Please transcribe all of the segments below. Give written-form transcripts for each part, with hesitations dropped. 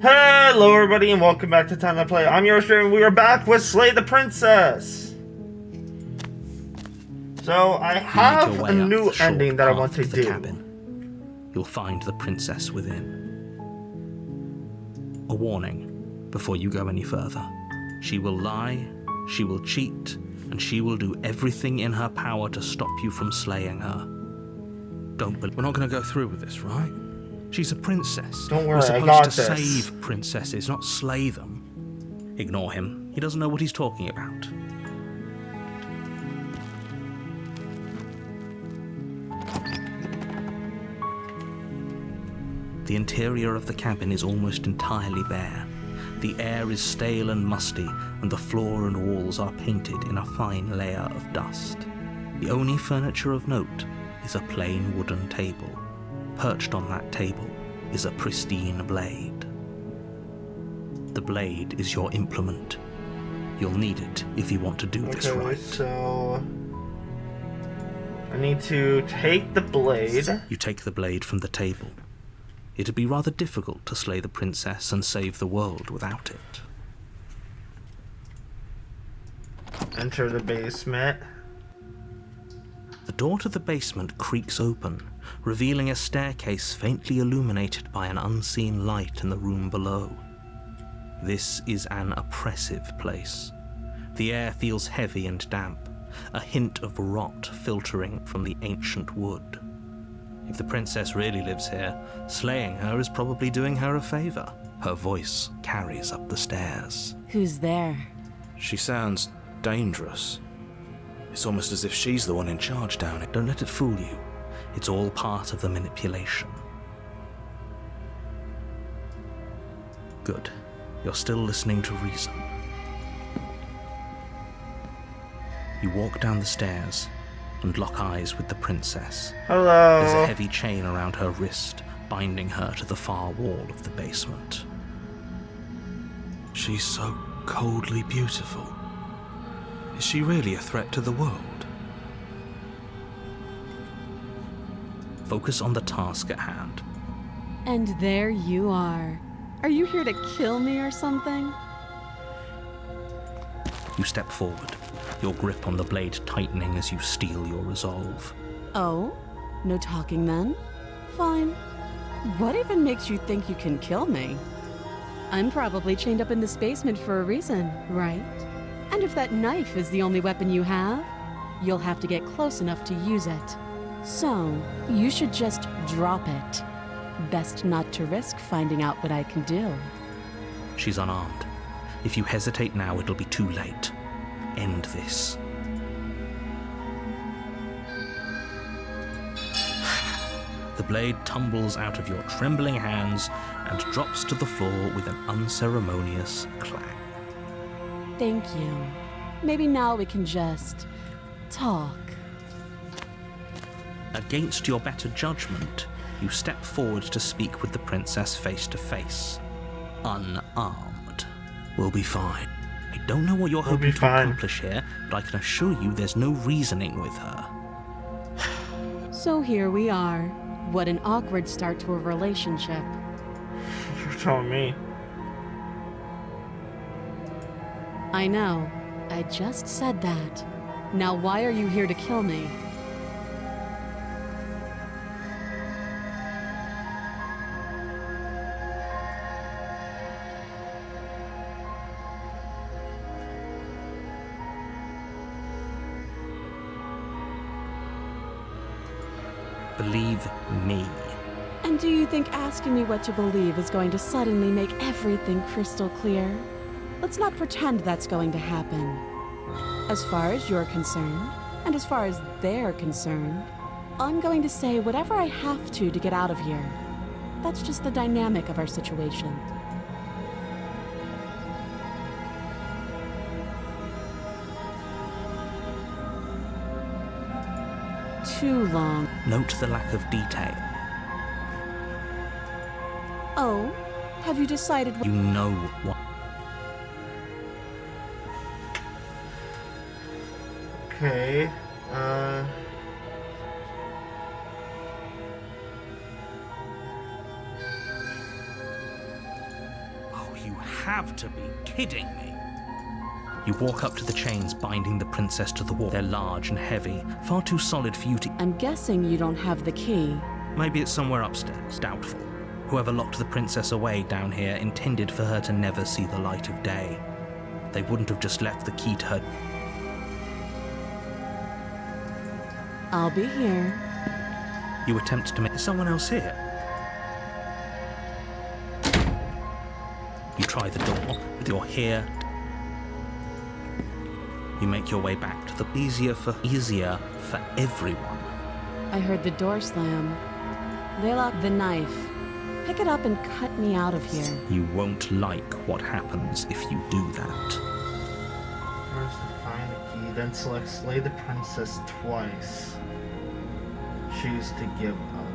Hello everybody and welcome back to Time to Play. I'm yours, and we are back with Slay the Princess. So I have a new ending that I want to do. Cabin. You'll find the princess within. A warning before you go any further. She will lie, she will cheat, and she will do everything in her power to stop you from slaying her. We're not going to go through with this, right? She's a princess. Don't worry, We're supposed I got to this. save princesses, not slay them. Ignore him. He doesn't know what he's talking about. The interior of the cabin is almost entirely bare. The air is stale and musty, and the floor and walls are painted in a fine layer of dust. The only furniture of note is a plain wooden table. Perched on that table is a pristine blade. The blade is your implement. You'll need it if you want to do this right. So I need to take the blade. You take the blade from the table. It'd be rather difficult to slay the princess and save the world without it. Enter the basement. The door to the basement creaks open, revealing a staircase faintly illuminated by an unseen light in the room below. This is an oppressive place. The air feels heavy and damp, a hint of rot filtering from the ancient wood. If the princess really lives here, slaying her is probably doing her a favor. Her voice carries up the stairs. Who's there? She sounds dangerous. It's almost as if she's the one in charge down it. Don't let it fool you. It's all part of the manipulation. Good. You're still listening to reason. You walk down the stairs and lock eyes with the princess. Hello. There's a heavy chain around her wrist, binding her to the far wall of the basement. She's so coldly beautiful. Is she really a threat to the world? Focus on the task at hand. And there you are. Are you here to kill me or something? You step forward, your grip on the blade tightening as you steel your resolve. Oh? No talking then? Fine. What even makes you think you can kill me? I'm probably chained up in this basement for a reason, right? And if that knife is the only weapon you have, you'll have to get close enough to use it. So, you should just drop it. Best not to risk finding out what I can do. She's unarmed. If you hesitate now, it'll be too late. End this. The blade tumbles out of your trembling hands and drops to the floor with an unceremonious clang. Thank you. Maybe now we can just talk. Against your better judgment, you step forward to speak with the princess face to face. Unarmed. We'll be fine. I don't know what you're hoping to accomplish here, but I can assure you there's no reasoning with her. So here we are. What an awkward start to a relationship. You're telling me. I know. I just said that. Now why are you here to kill me? Believe me. And do you think asking me what to believe is going to suddenly make everything crystal clear? Let's not pretend that's going to happen. As far as you're concerned, and as far as they're concerned, I'm going to say whatever I have to get out of here. That's just the dynamic of our situation. Too long. Note the lack of detail. Oh, have you decided what— You know what. Okay. have to be kidding me. You walk up to the chains binding the princess to the wall. They're large and heavy, far too solid for you to... I'm guessing you don't have the key. Maybe it's somewhere upstairs, doubtful. Whoever locked the princess away down here intended for her to never see the light of day. They wouldn't have just left the key to her. I'll be here. You attempt to make someone else here. You try the door, but you're here. You make your way back to the easier for everyone. I heard the door slam. They locked the knife. Pick it up and cut me out of here. You won't like what happens if you do that. First, find the key, then select Slay the Princess twice. Choose to give up.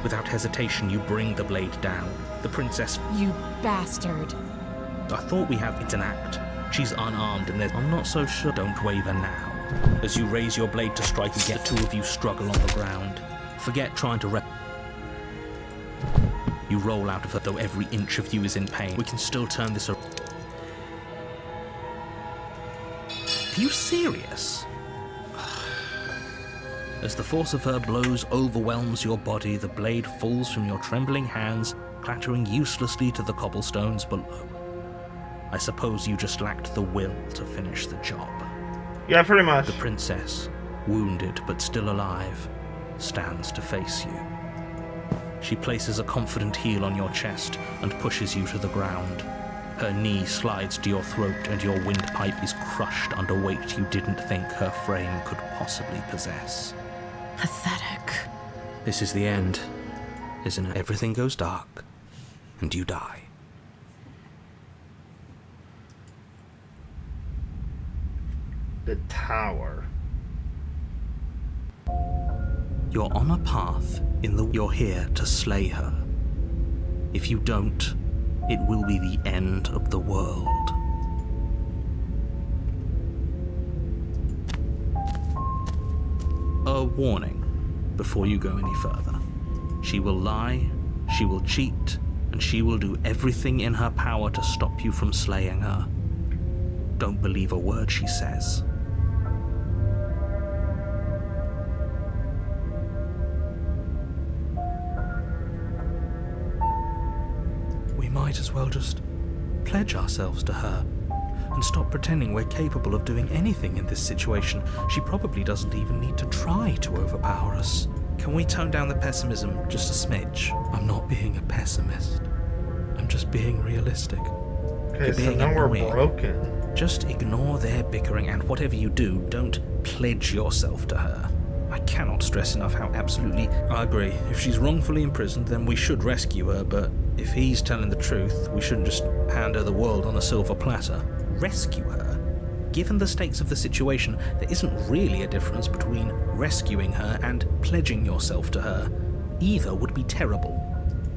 Without hesitation, you bring the blade down. The princess... You bastard. I thought we had... It's an act. She's unarmed and there's... I'm not so sure. Don't waver now. As you raise your blade to strike again, the two of you struggle on the ground. Forget trying to You roll out of her, though every inch of you is in pain. We can still turn this around. Are you serious? As the force of her blows overwhelms your body, the blade falls from your trembling hands, clattering uselessly to the cobblestones below. I suppose you just lacked the will to finish the job. Yeah, pretty much. The princess, wounded but still alive, stands to face you. She places a confident heel on your chest and pushes you to the ground. Her knee slides to your throat and your windpipe is crushed under weight you didn't think her frame could possibly possess. Pathetic. This is the end, isn't it? Everything goes dark, and you die. The tower. You're on a path you're here to slay her. If you don't, it will be the end of the world. A warning before you go any further. She will lie, she will cheat, and she will do everything in her power to stop you from slaying her. Don't believe a word she says. We might as well just pledge ourselves to her and stop pretending we're capable of doing anything in this situation. She probably doesn't even need to try to overpower us. Can we tone down the pessimism just a smidge? I'm not being a pessimist. I'm just being realistic. Okay, so now we're broken. Just ignore their bickering, and whatever you do, don't pledge yourself to her. I cannot stress enough how absolutely... I agree. If she's wrongfully imprisoned, then we should rescue her, but if he's telling the truth, we shouldn't just hand her the world on a silver platter. Rescue her? Given the stakes of the situation, there isn't really a difference between rescuing her and pledging yourself to her. Either would be terrible.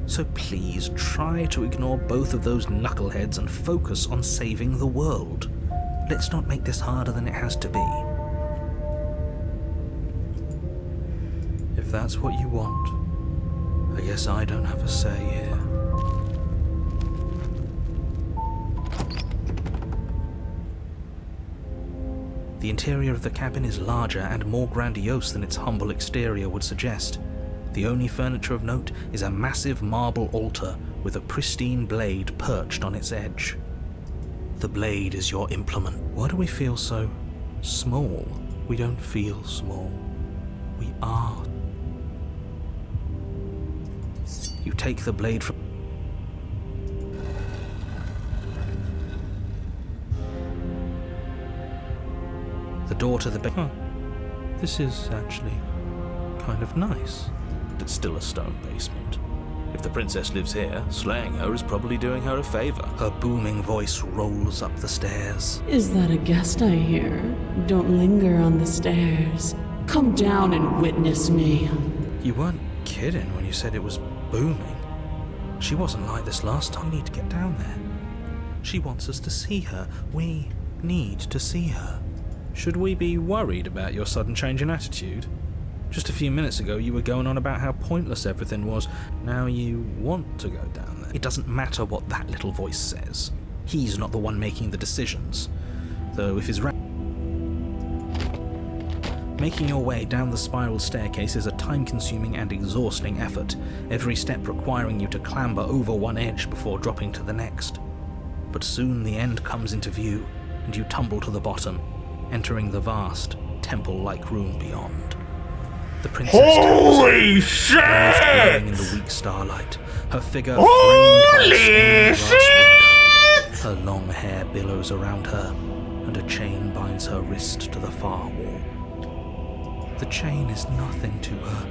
So please try to ignore both of those knuckleheads and focus on saving the world. Let's not make this harder than it has to be. If that's what you want, I guess I don't have a say here. The interior of the cabin is larger and more grandiose than its humble exterior would suggest. The only furniture of note is a massive marble altar with a pristine blade perched on its edge. The blade is your implement. Why do we feel so small? We don't feel small. We are. You take the blade from... the door to the bed. Huh. This is actually kind of nice. It's still a stone basement. If the princess lives here, slaying her is probably doing her a favor. Her booming voice rolls up the stairs. Is that a guest I hear? Don't linger on the stairs. Come down and witness me. You weren't kidding when you said it was booming. She wasn't like this last time. We need to get down there. She wants us to see her. We need to see her. Should we be worried about your sudden change in attitude? Just a few minutes ago, you were going on about how pointless everything was. Now you want to go down there. It doesn't matter what that little voice says. He's not the one making the decisions. Though if his making your way down the spiral staircase is a time-consuming and exhausting effort, every step requiring you to clamber over one edge before dropping to the next. But soon the end comes into view, and you tumble to the bottom, entering the vast, temple-like room beyond. The princess Holy shit! Glowing in the weak starlight, her figure framed by a stained glass window. Her long hair billows around her, and a chain binds her wrist to the far wall. The chain is nothing to her.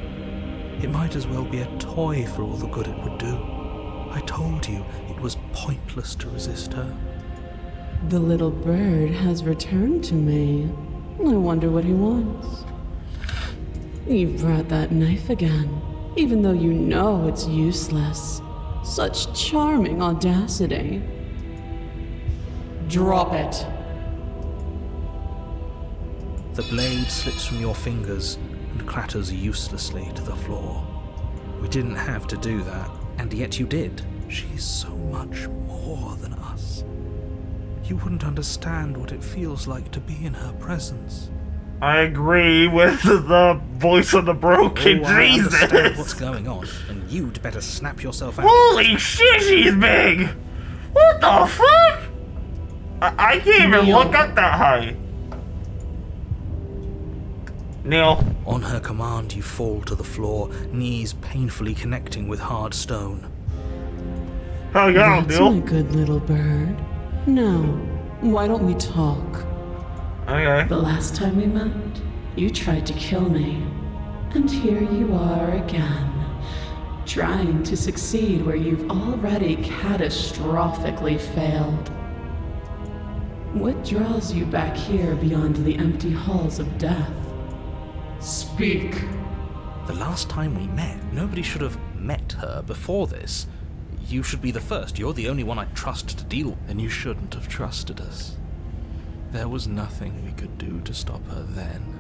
It might as well be a toy for all the good it would do. I told you it was pointless to resist her. The little bird has returned to me. I wonder what he wants. You brought that knife again, even though you know it's useless. Such charming audacity. Drop it. The blade slips from your fingers and clatters uselessly to the floor. We didn't have to do that, and yet you did. She's so much more than us. You wouldn't understand what it feels like to be in her presence. I agree with the voice of the broken I Jesus. understand what's going on, and you'd better snap yourself out. Holy shit, she's big! What the fuck? I can't even Neil. look up that high. Neil. On her command, you fall to the floor, knees painfully connecting with hard stone. How you down, That's Neil? my good little bird. Now, why don't we talk? Okay. The last time we met, you tried to kill me. And here you are again, trying to succeed where you've already catastrophically failed. What draws you back here beyond the empty halls of death? Speak. The last time we met, nobody should have met her before this. You should be the first. You're the only one I trust to deal with. Then you shouldn't have trusted us. There was nothing we could do to stop her then,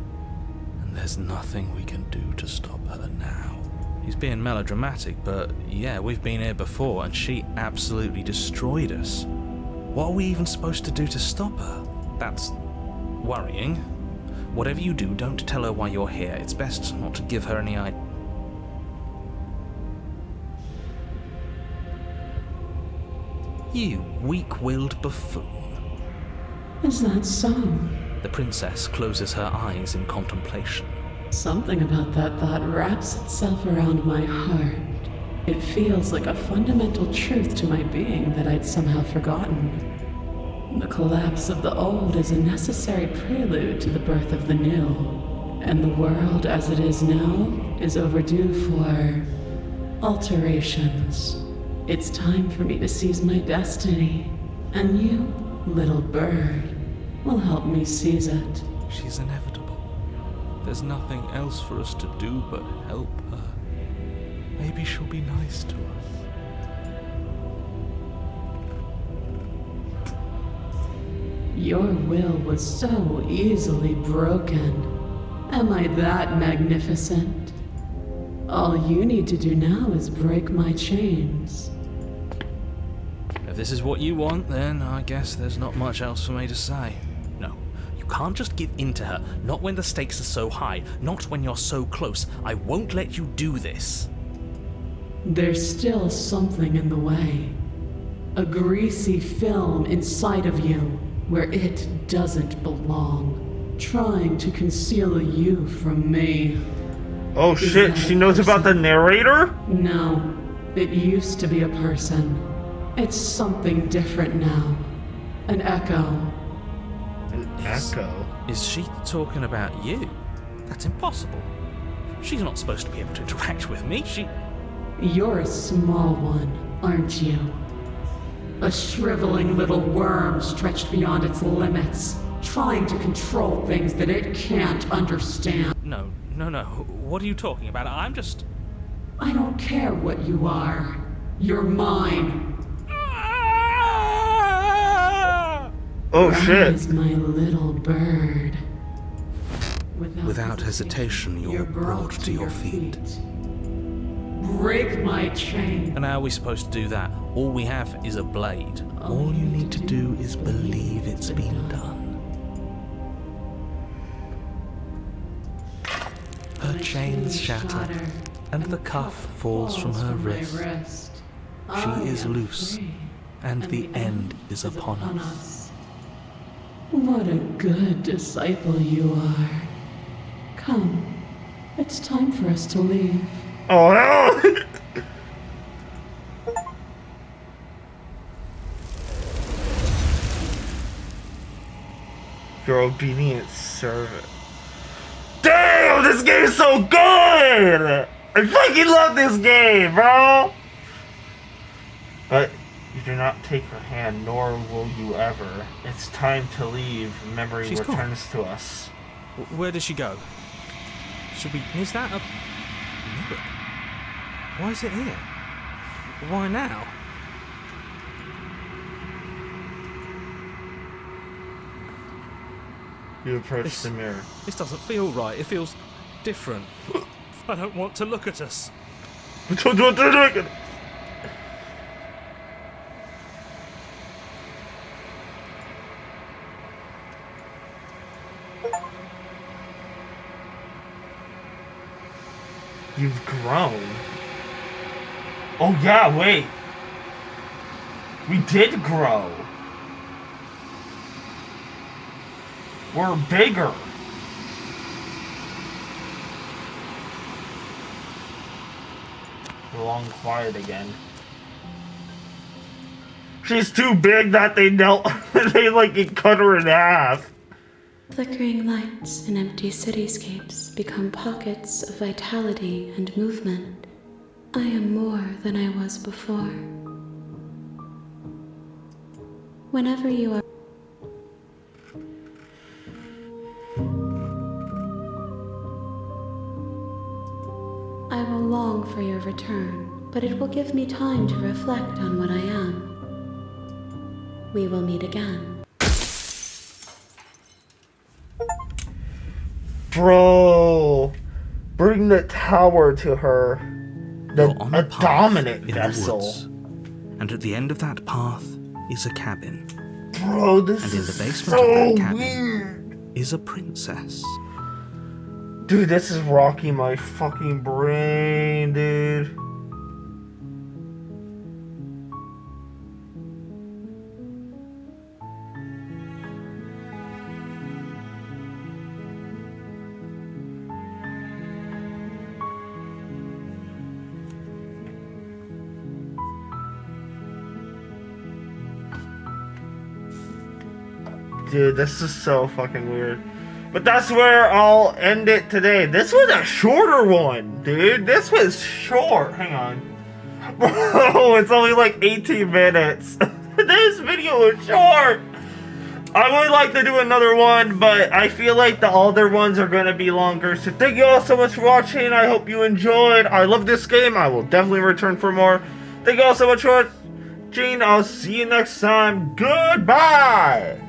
and there's nothing we can do to stop her now. He's being melodramatic, but yeah, we've been here before, and she absolutely destroyed us. What are we even supposed to do to stop her? That's worrying. Whatever you do, don't tell her why you're here. It's best not to give her any idea. You weak-willed buffoon. Is that so? The princess closes her eyes in contemplation. Something about that thought wraps itself around my heart. It feels like a fundamental truth to my being that I'd somehow forgotten. The collapse of the old is a necessary prelude to the birth of the new, and the world as it is now is overdue for alterations. It's time for me to seize my destiny, and you, little bird, will help me seize it. She's inevitable. There's nothing else for us to do but help her. Maybe she'll be nice to us. Your will was so easily broken. Am I that magnificent? All you need to do now is break my chains. If this is what you want, then I guess there's not much else for me to say. No, you can't just give in to her. Not when the stakes are so high. Not when you're so close. I won't let you do this. There's still something in the way. A greasy film inside of you where it doesn't belong, trying to conceal you from me. Oh shit, she knows about the narrator? No, it used to be a person. It's something different now. An echo. An echo? Is she talking about you? That's impossible. She's not supposed to be able to interact with me. You're a small one, aren't you? A shriveling little worm stretched beyond its limits, trying to control things that it can't understand. No. What are you talking about? I'm just... I don't care what you are. You're mine. Oh shit. Rise, my little bird. Without hesitation, you're brought to your feet. Break my chain. And how are we supposed to do that? All we have is a blade. All you need to do is believe it's been done. Her chains shatter, and the cuff falls from her wrist. She is loose, and the end is upon us. What a good disciple you are. Come, it's time for us to leave. Oh no! Your obedient servant. Damn, this game's so good! I fucking love this game, bro! But you do not take her hand, nor will you ever. It's time to leave. Memory She's gone. returns to us. Where does she go? Should we... Is that a... mirror? Why is it here? Why now? You approach the mirror. This doesn't feel right. It feels different. I don't want to look at us. You've grown. Oh yeah, wait. We did grow. We're bigger. Long quiet again. She's too big that they knelt. They like cut her in half. Flickering lights in empty cityscapes become pockets of vitality and movement. I am more than I was before. Whenever you are I will long for your return, but it will give me time to reflect on what I am. We will meet again. Bro, bring the tower to her. You're on A path dominant in vessel. the woods, and at the end of that path is a cabin. Bro, this And in is the basement so of that cabin weird. is a princess. Dude, this is rocking my fucking brain, dude. Dude, this is so fucking weird. But that's where I'll end it today. This was a shorter one, dude. This was short. Hang on. Bro, it's only like 18 minutes. This video was short. I would like to do another one, but I feel like the other ones are going to be longer. So thank you all so much for watching. I hope you enjoyed. I love this game. I will definitely return for more. Thank you all so much for watching. I'll see you next time. Goodbye.